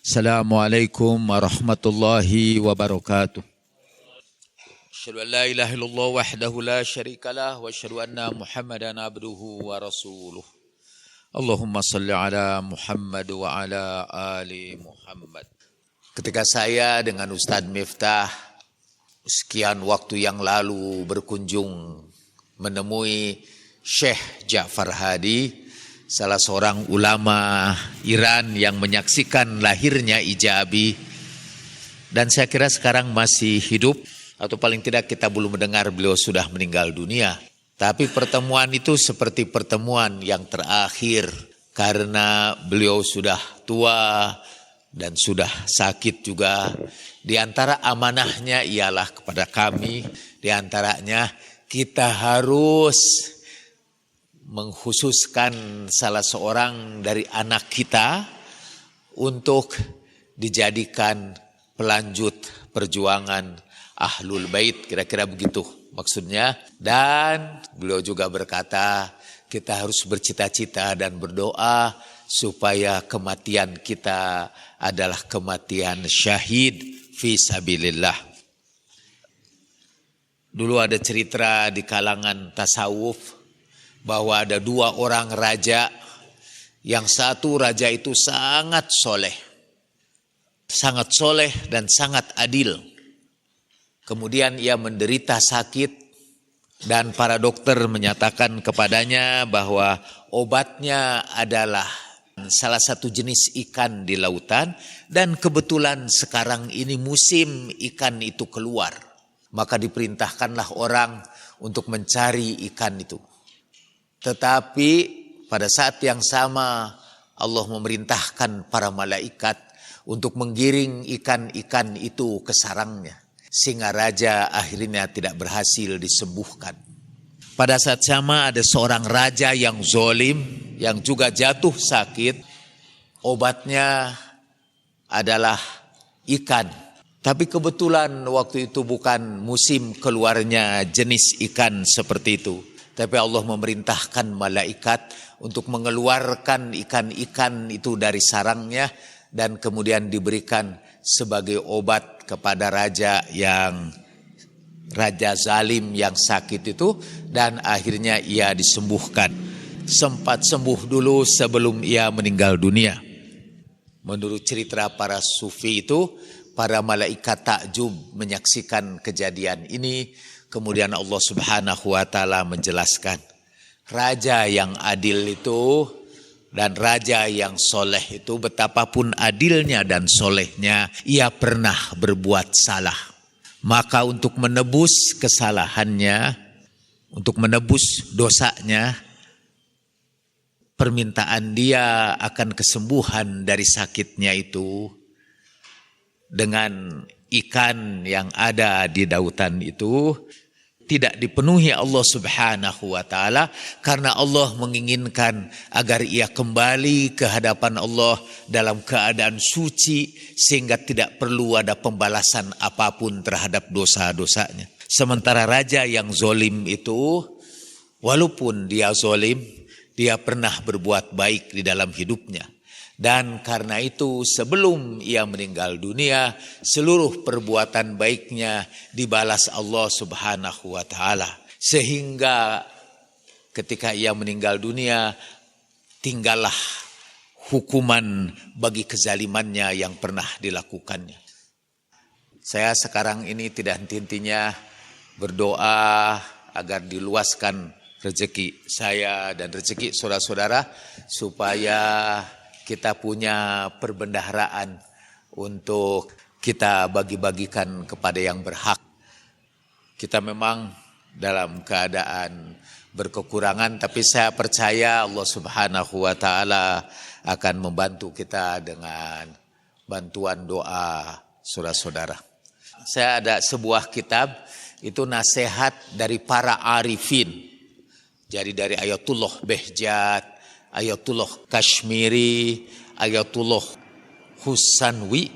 Assalamualaikum warahmatullahi wabarakatuh. Asyhadu an la ilaha illallah wahdahu la syarikalah wa asyhadu anna Muhammadan abduhu wa rasuluh. Allahumma salli ala Muhammad wa ala ali Muhammad. Ketika saya dengan Ustadz Miftah sekian waktu yang lalu berkunjung menemui Syekh Ja'far Hadi, salah seorang ulama Iran yang menyaksikan lahirnya Ijabi, dan saya kira sekarang masih hidup, atau paling tidak kita belum mendengar beliau sudah meninggal dunia. Tapi pertemuan itu seperti pertemuan yang terakhir karena beliau sudah tua dan sudah sakit juga. Di antara amanahnya ialah kepada kami, di antaranya kita harus mengkhususkan salah seorang dari anak kita untuk dijadikan pelanjut perjuangan Ahlul Bait, kira-kira begitu maksudnya. Dan beliau juga berkata kita harus bercita-cita dan berdoa supaya kematian kita adalah kematian syahid fi sabilillah. Dulu ada cerita di kalangan tasawuf bahwa ada dua orang raja. Yang satu raja itu sangat soleh dan sangat adil. Kemudian ia menderita sakit dan para dokter menyatakan kepadanya bahwa obatnya adalah salah satu jenis ikan di lautan, dan kebetulan sekarang ini musim ikan itu keluar. Maka diperintahkanlah orang untuk mencari ikan itu. Tetapi pada saat yang sama Allah memerintahkan para malaikat untuk menggiring ikan-ikan itu ke sarangnya, sehingga raja akhirnya tidak berhasil disembuhkan. Pada saat sama ada seorang raja yang zalim yang juga jatuh sakit. Obatnya adalah ikan. Tapi kebetulan waktu itu bukan musim keluarnya jenis ikan seperti itu. Tapi Allah memerintahkan malaikat untuk mengeluarkan ikan-ikan itu dari sarangnya dan kemudian diberikan sebagai obat kepada raja zalim yang sakit itu, dan akhirnya ia disembuhkan. Sempat sembuh dulu sebelum ia meninggal dunia. Menurut cerita para sufi itu, para malaikat takjub menyaksikan kejadian ini. Kemudian Allah Subhanahu wa taala menjelaskan, raja yang adil itu dan raja yang soleh itu, betapapun adilnya dan solehnya, ia pernah berbuat salah. Maka untuk menebus kesalahannya, untuk menebus dosanya, permintaan dia akan kesembuhan dari sakitnya itu dengan ikan yang ada di lautan itu tidak dipenuhi Allah Subhanahu wa taala, karena Allah menginginkan agar ia kembali ke hadapan Allah dalam keadaan suci sehingga tidak perlu ada pembalasan apapun terhadap dosa-dosanya. Sementara raja yang zalim itu, walaupun dia zalim, dia pernah berbuat baik di dalam hidupnya. Dan karena itu sebelum ia meninggal dunia, seluruh perbuatan baiknya dibalas Allah Subhanahu wa taala. Sehingga ketika ia meninggal dunia, tinggallah hukuman bagi kezalimannya yang pernah dilakukannya. Saya sekarang ini tidak henti-hentinya berdoa agar diluaskan rezeki saya dan rezeki saudara-saudara, supaya kita punya perbendaharaan untuk kita bagi-bagikan kepada yang berhak. Kita memang dalam keadaan berkekurangan, tapi saya percaya Allah Subhanahu wa taala akan membantu kita dengan bantuan doa saudara-saudara. Saya ada sebuah kitab, itu nasihat dari para arifin. Jadi dari Ayatullah Behjat, Ayatullah Kashmiri, Ayatullah Husanawi,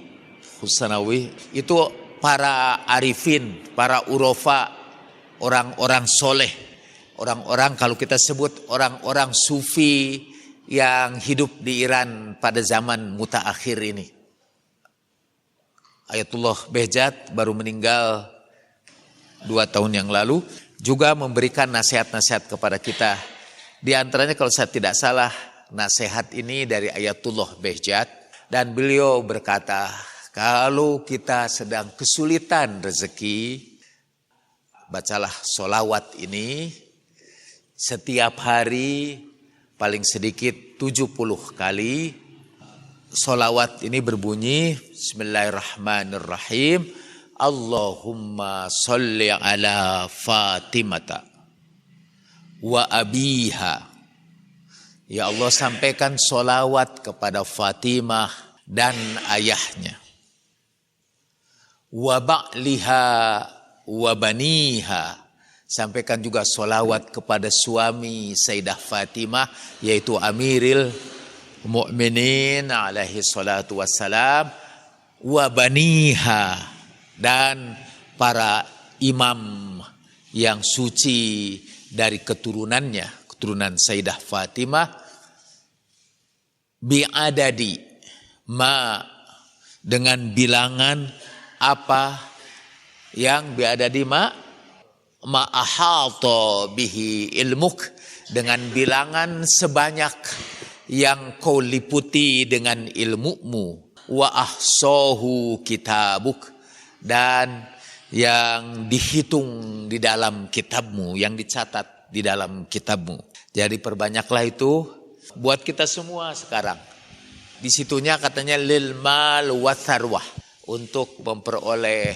itu para arifin, para urofa, orang-orang soleh, orang-orang kalau kita sebut orang-orang sufi yang hidup di Iran pada zaman mutaakhir ini. Ayatullah Behjat baru meninggal 2 tahun yang lalu, juga memberikan nasihat-nasihat kepada kita. Di antaranya kalau saya tidak salah, nasihat ini dari Ayatullah Behjat, dan beliau berkata, kalau kita sedang kesulitan rezeki, bacalah solawat ini setiap hari paling sedikit 70 kali. Solawat ini berbunyi, Bismillahirrahmanirrahim, Allahumma sholli ala Fatimata wa abiha. Ya Allah, sampaikan solawat kepada Fatimah dan ayahnya. Wa ba'liha wa baniha. Sampaikan juga solawat kepada suami Sayyidah Fatimah, yaitu Amiril Mukminin alaihi salatu wassalam, wa baniha, dan para imam yang suci dari keturunannya, keturunan Sayyidah Fatimah, bi'adadi ma, dengan bilangan apa yang bi'adadi ma ahata bihi ilmuk, dengan bilangan sebanyak yang kau liputi dengan ilmumu, wa ahsahu kitabuk, dan yang dihitung di dalam kitabmu, yang dicatat di dalam kitabmu. Jadi perbanyaklah itu buat kita semua sekarang. Di situnya katanya lil mal wa tharwah, untuk memperoleh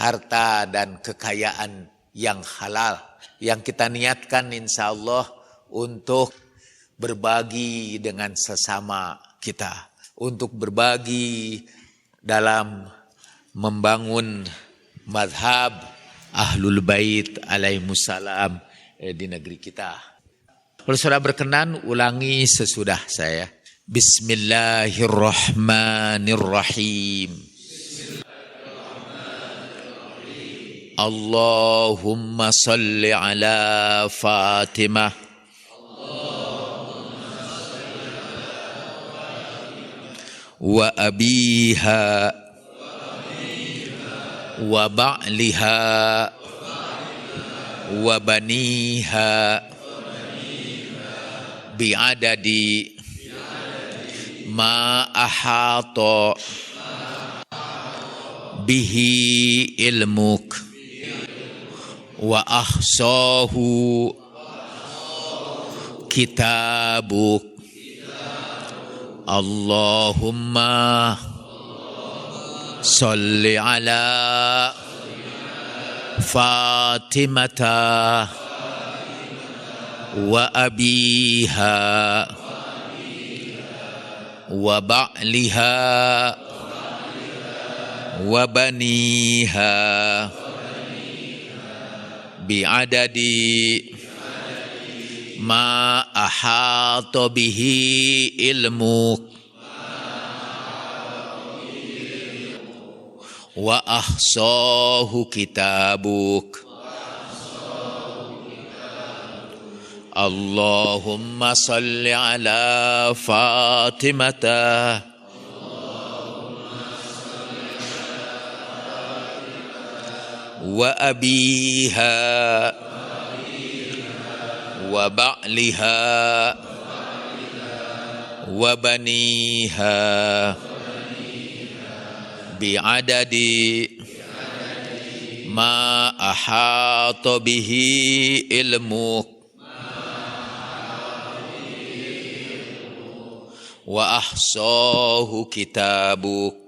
harta dan kekayaan yang halal, yang kita niatkan insya Allah untuk berbagi dengan sesama kita, untuk berbagi dalam membangun madhab Ahlul Bait alaihimussalam di negeri kita. Kalau sudah berkenan, ulangi sesudah saya. Bismillahirrahmanirrahim. Allahumma salli ala Fatimah wa abiha wa ba'liha wa baniha bi'adadi ma ahata bihi ilmuk wa ahsahu kitabuk. Allahumma salli ala Fatimata wa abiha wa ba'liha wa baniha bi'adadi ma ahata bihi ilmuk wa ahsahu kitabuk. Allahumma salli ala Fatimata wa abiha wa ba'liha wa baniha bi'adadi ma ahata bihi ilmuk wa ahsahu kitabuk.